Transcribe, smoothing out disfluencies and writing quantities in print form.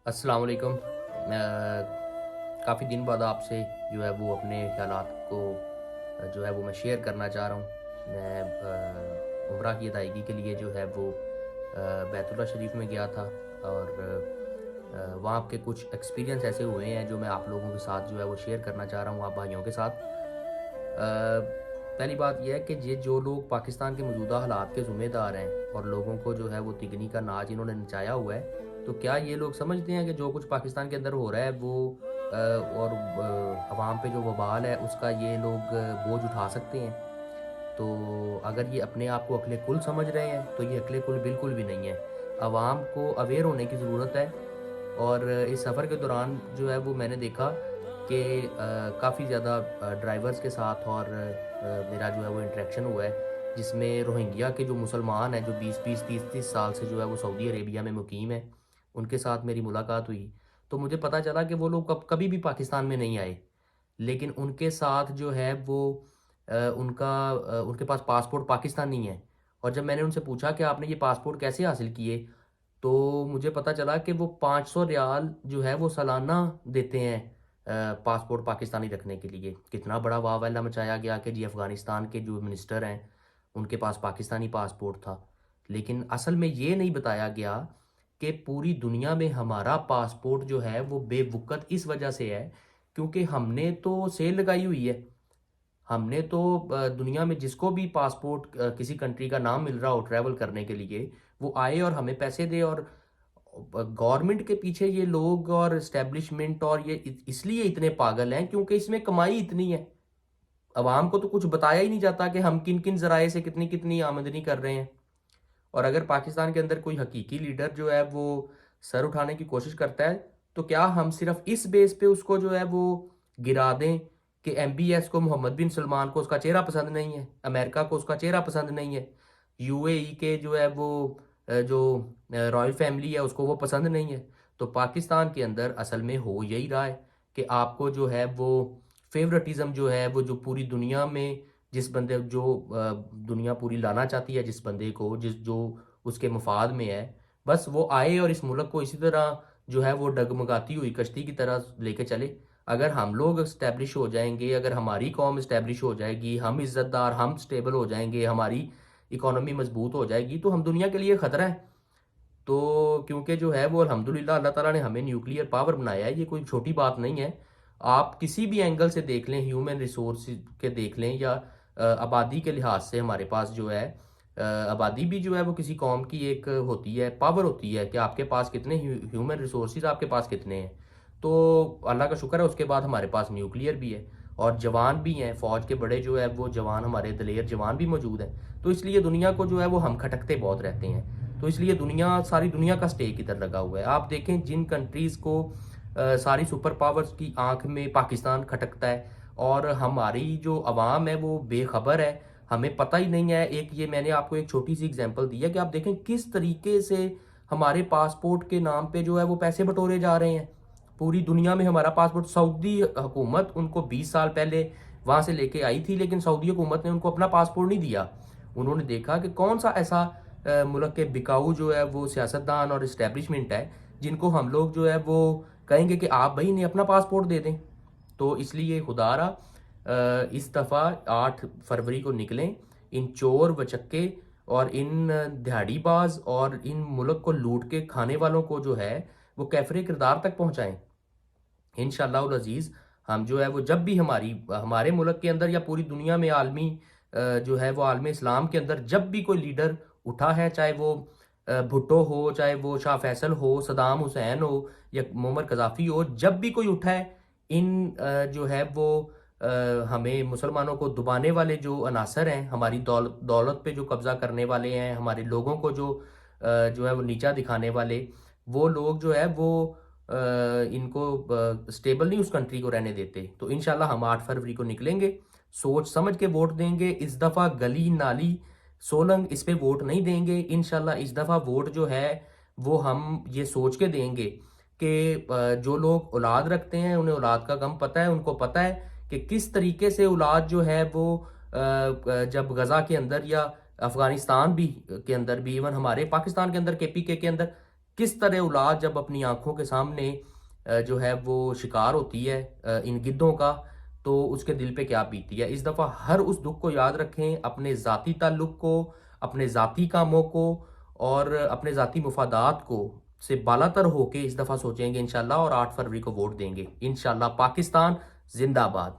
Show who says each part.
Speaker 1: अस्सलाम वालेकुम। काफ़ी दिन बाद आपसे जो है वो अपने ख़्यालात को जो है वो मैं शेयर करना चाह रहा हूँ। मैं उम्रा की अदायगी के लिए जो है वो बैतुल्लाह शरीफ में गया था और वहाँ के कुछ एक्सपीरियंस ऐसे हुए हैं जो मैं आप लोगों के साथ जो है वो शेयर करना चाह रहा हूँ, आप भाइयों के साथ। पहली बात ये है कि ये जो लोग पाकिस्तान के मौजूदा हालात के ज़िम्मेदार हैं और लोगों को जो है वो तिगनी का नाच इन्होंने नचाया हुआ है, तो क्या ये लोग समझते हैं कि जो कुछ पाकिस्तान के अंदर हो रहा है वो और अवाम पे जो वबाल है उसका ये लोग बोझ उठा सकते हैं? तो अगर ये अपने आप को अक्ल कुल समझ रहे हैं तो ये अक्ल कुल बिल्कुल भी नहीं है। अवाम को अवेयर होने की ज़रूरत है। और इस सफ़र के दौरान जो है वो मैंने देखा कि काफ़ी ज़्यादा ड्राइवर्स के साथ और मेरा जो है वो इंटरेक्शन हुआ है, जिसमें रोहिंग्या के जो मुसलमान हैं जो 20-20 30-30 साल से जो है वो सऊदी अरेबिया में मुकीम है, उनके साथ मेरी मुलाकात हुई। तो मुझे पता चला कि वो लोग कभी भी पाकिस्तान में नहीं आए, लेकिन उनके साथ जो है वो उनके पास पासपोर्ट पाकिस्तानी है। और जब मैंने उनसे पूछा कि आपने ये पासपोर्ट कैसे हासिल किए, तो मुझे पता चला कि वो 500 रियाल जो है वो सालाना देते हैं पासपोर्ट पाकिस्तानी रखने के लिए। कितना बड़ा वाह-वाला मचाया गया कि जी अफ़गानिस्तान के जो मिनिस्टर हैं, उनके पास पाकिस्तानी पासपोर्ट था। लेकिन असल में ये नहीं बताया गया कि पूरी दुनिया में हमारा पासपोर्ट जो है वो बेवक़्त इस वजह से है, क्योंकि हमने तो सेल लगाई हुई है। हमने तो दुनिया में जिसको भी पासपोर्ट किसी कंट्री का नाम मिल रहा हो ट्रैवल करने के लिए, वो आए और हमें पैसे दे। और गवर्नमेंट के पीछे ये लोग और एस्टेब्लिशमेंट और ये इसलिए इतने पागल हैं क्योंकि इसमें कमाई इतनी है। अवाम को तो कुछ बताया ही नहीं जाता कि हम किन किन जराए से कितनी कितनी आमदनी कर रहे हैं। और अगर पाकिस्तान के अंदर कोई हकीकी लीडर जो है वो सर उठाने की कोशिश करता है, तो क्या हम सिर्फ इस बेस पे उसको जो है वो गिरा दें कि एमबीएस को, मोहम्मद बिन सलमान को उसका चेहरा पसंद नहीं है, अमेरिका को उसका चेहरा पसंद नहीं है, यूएई के जो है वो जो रॉयल फैमिली है उसको वो पसंद नहीं है। तो पाकिस्तान के अंदर असल में हो यही रहा है कि आपको जो है वो फेवरेटिज्म जो है वो जो पूरी दुनिया में जिस बंदे जो दुनिया पूरी लाना चाहती है जिस बंदे को, जिस जो उसके मफाद में है, बस वो आए और इस मुल्क को इसी तरह जो है वो डगमगाती हुई कश्ती की तरह लेके चले। अगर हम लोग इस्टेब्लिश हो जाएंगे, अगर हमारी कौम इस्टेब्लिश हो जाएगी, हम इज्जतदार, हम स्टेबल हो जाएंगे, हमारी इकोनॉमी मजबूत हो जाएगी, तो हम दुनिया के लिए ख़तरा है। तो क्योंकि जो है वो अल्हम्दुलिल्लाह अल्लाह ताला ने हमें न्यूक्लियर पावर बनाया है, ये कोई छोटी बात नहीं है। आप किसी भी एंगल से देख लें, ह्यूमन रिसोर्स के देख लें या आबादी के लिहाज से हमारे पास जो है आबादी भी जो है वो किसी कौम की एक होती है, पावर होती है कि आपके पास कितने ह्यूमन रिसोर्सेज आपके पास कितने हैं। तो अल्लाह का शुक्र है उसके बाद हमारे पास न्यूक्लियर भी है और जवान भी हैं, फ़ौज के बड़े जो है वो जवान, हमारे दलेर जवान भी मौजूद हैं। तो इसलिए दुनिया को जो है वो हम खटकते बहुत रहते हैं। तो इसलिए दुनिया, सारी दुनिया का स्टेक इधर लगा हुआ है। आप देखें जिन कंट्रीज़ को सारी सुपर पावर्स की आंख में पाकिस्तान खटकता है और हमारी जो अवाम है वो बेखबर है, हमें पता ही नहीं है। एक ये मैंने आपको एक छोटी सी एग्जांपल दी है कि आप देखें किस तरीके से हमारे पासपोर्ट के नाम पे जो है वो पैसे बटोरे जा रहे हैं। पूरी दुनिया में हमारा पासपोर्ट, सऊदी हुकूमत उनको 20 साल पहले वहाँ से लेके आई थी, लेकिन सऊदी हुकूमत ने उनको अपना पासपोर्ट नहीं दिया। उन्होंने देखा कि कौन सा ऐसा मुल्क के बिकाऊ जो है वो सियासतदान और इस्टेब्लिशमेंट है जिनको हम लोग जो है वो कहेंगे कि आप भाई इन्हें अपना पासपोर्ट दे दें। तो इसलिए खुदारा इस दफ़ा 8 फरवरी को निकलें, इन चोर बचक्के और इन दिहाड़ीबाज और इन मुल्क को लूट के खाने वालों को जो है वो कैफरे किरदार तक पहुंचाएं। इंशाअल्लाह अज़ीज़ हम जो है वो जब भी हमारे मुल्क के अंदर या पूरी दुनिया में आलमी जो है वो आलम इस्लाम के अंदर जब भी कोई लीडर उठा है, चाहे वो भुट्टो हो, चाहे वो शाह फैसल हो, सदाम हुसैन हो या मुअम्मर कज़ाफ़ी हो, जब भी कोई उठा है, इन जो है वो हमें मुसलमानों को दबाने वाले जो अनासर हैं, हमारी दौलत पे जो कब्ज़ा करने वाले हैं, हमारे लोगों को जो है वो नीचा दिखाने वाले, वो लोग जो है वो इनको स्टेबल नहीं उस कंट्री को रहने देते। तो इंशाल्लाह हम 8 फरवरी को निकलेंगे, सोच समझ के वोट देंगे। इस दफ़ा गली नाली सोलंग इस पे वोट नहीं देंगे। इंशाल्लाह इस दफ़ा वोट जो है वो हम ये सोच के देंगे कि जो लोग औलाद रखते हैं उन्हें औलाद का गम पता है, उनको पता है कि किस तरीके से औलाद जो है वो जब गज़ा के अंदर या अफ़गानिस्तान भी के अंदर भी, इवन हमारे पाकिस्तान के अंदर केपीके के अंदर किस तरह औलाद जब अपनी आंखों के सामने जो है वो शिकार होती है इन गिद्धों का, तो उसके दिल पे क्या बीतती है। इस दफ़ा हर उस दुख को याद रखें, अपने ज़ाती ताल्लुक को, अपने ज़ाती कामों को और अपने ज़ाती मुफादात को से बालातर होके इस दफ़ा सोचेंगे इंशाल्लाह और 8 फरवरी को वोट देंगे इंशाल्लाह। पाकिस्तान जिंदाबाद।